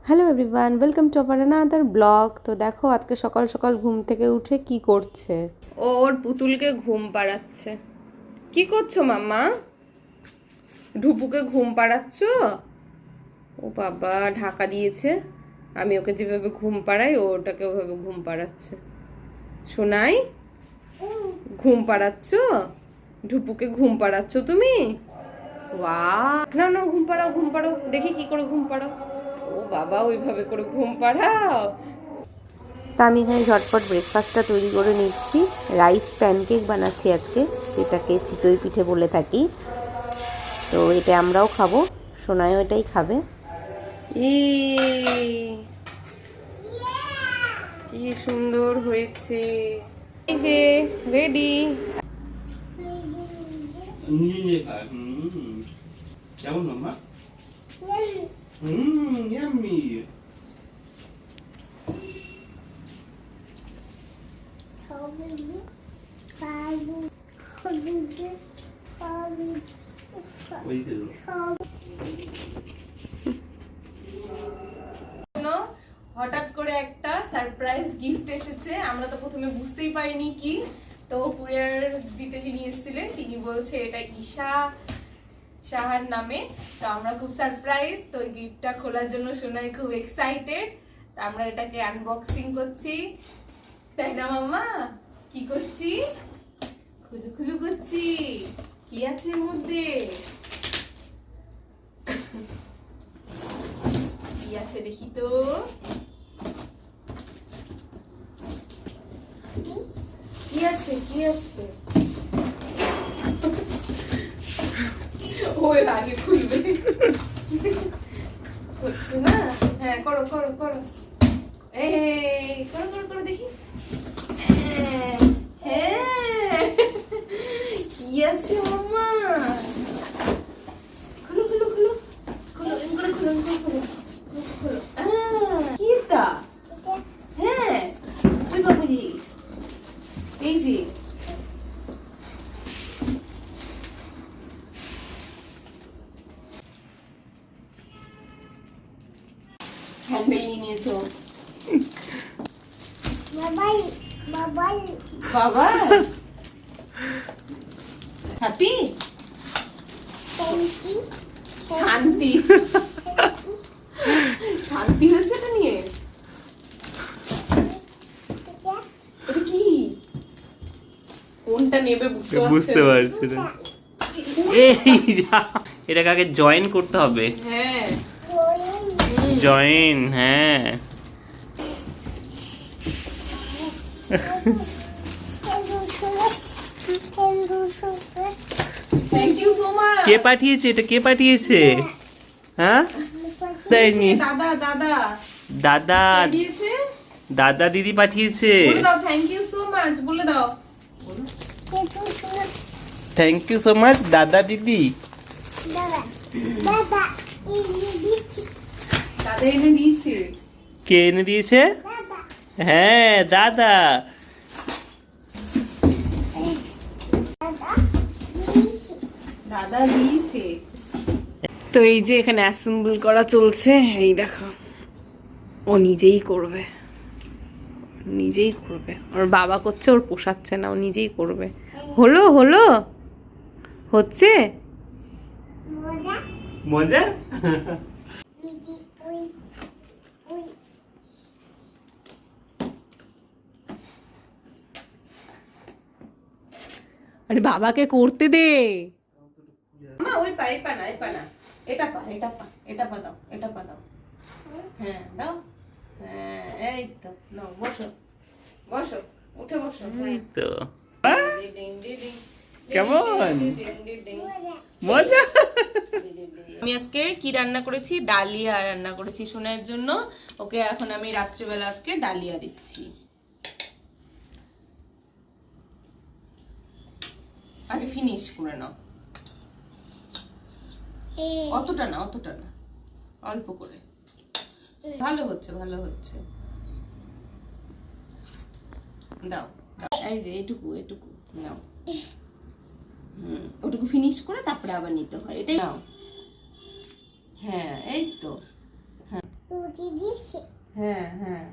Hello everyone, welcome to our another blog. তো দেখো আজকে সকাল সকাল ঘুম থেকে উঠে কি করছে, ওর পুতুলকে ঘুম পাড়াচ্ছে। কি করছো মাম্মা? ঢুপুকে ঘুম পাড়াচ্ছ? ও বাবা, ঢাকা দিয়েছে। আমি ওকে যেভাবে ঘুম পাড়াই ও ওটাকে ওভাবে ঘুম পাড়াচ্ছে। শোনাই, ঘুম পাড়াচ্ছ? ঢুপুকে ঘুম পাড়াচ্ছ তুমি? ওয়াও, না না, ঘুম পাড়াও, ঘুম পাড়াও, দেখি কি করে ঘুম পাড়াও। ও বাবা, ওইভাবে করে ঘুম পাড়াও। তা আমি এখানে ঝটপট ব্রেকফাস্টটা তৈরি করে নিচ্ছি। রাইস প্যানকেক বানাচ্ছি আজকে, যেটাকে চিতই পিঠে বলে থাকি। তো এটা আমরাও খাবো, সোনাইও এটাই খাবে। কি সুন্দর হয়েছে, এই যে রেডি। কেমন মাম্মা? ইয়াম্মি। হঠাৎ করে একটা সারপ্রাইজ গিফট এসেছে, আমরা তো প্রথমে বুঝতেই পারিনি কি। তো কুরিয়ার দিতে যিনি এসেছিলেন তিনি বলছে এটা ঈশা শাহার নামে। তো আমরা খুব সারপ্রাইজ, তো গিফটটা খোলার জন্য সোনাই খুব এক্সাইটেড। তো আমরা এটাকে আনবক্সিং করছি, তাই না মাম্মা? কি করছি? খুলু খুলু করছি। কি আছে এর মধ্যে? কি আছে দেখি তো। কি আছে কি আছে? ওই আগে খুলবে, হচ্ছে না। হ্যাঁ, করো করো করো, এই করো করো করো দেখি। হ্যাঁ, কি আছে মাম্মা? খুলো খুলো খুলো খুলো, এম করে খুলো, এম করে খুলো খুলো। কি এটা? হ্যাঁ, ওই বাবুজি, এই যে হ্যান্ডেল নিয়ে নিয়েছো। বাবা হ্যাপি শান্তি শান্তি হয়েছে এটা নিয়ে। এটা কি, কোনটা নেবে বুঝতে পারছি না। এই যা, এটাকে আগে জয়েন করতে হবে। হ্যাঁ, জয়েন, হ্যাঁ। Thank you so much. কে পাঠিয়েছে এটা? কে পাঠিয়েছে? হ্যাঁ, দেয়নি। দাদা দাদা দাদা, কে দিয়েছে? দাদা দিদি পাঠিয়েছে। বলে দাও থ্যাংক ইউ সো মাচ, বলে দাও। থ্যাংক ইউ সো মাচ দাদা দিদি। দাদা এনে দিয়েছে। কে এনে দিয়েছে? হ্যাঁ, দাদা। দাদা দিয়েছে। তো এই যে এখানে অ্যাসেম্বল করা চলছে, এই দেখো। ও নিজেই করবে, নিজেই করবে। ওর বাবা করছে, ওর পোষাচ্ছে না, ও নিজেই করবে। হলো হলো, হচ্ছে মজা। আরে বাবাকে করতে দে। মা ওই পা, এই পা না, এই পা না, এটা পা, এটা পা, এটা পা দাও, এটা পা দাও। হ্যাঁ দাও, হ্যাঁ এই তো নাও, বসো বসো, উঠে বসো। তো কেমন মজা? আমি আজকে কি রান্না করেছি? ডালিয়া রান্না করেছি সোনার জন্য। ওকে এখন আমি রাত্রিবেলা আজকে ডালিয়া দিচ্ছি। আগে ফিনিশ করে নাও। অতটা না, অতটা না, অল্প করে। ভালো হচ্ছে, ভালো হচ্ছে। দাও দাও, এই যে এটুকু এটুকু নাও। ওটুকু ফিনিশ করে তারপরে আবার নিতে হয়, এটাই নাও। হ্যাঁ এই তো, হ্যাঁ হ্যাঁ হ্যাঁ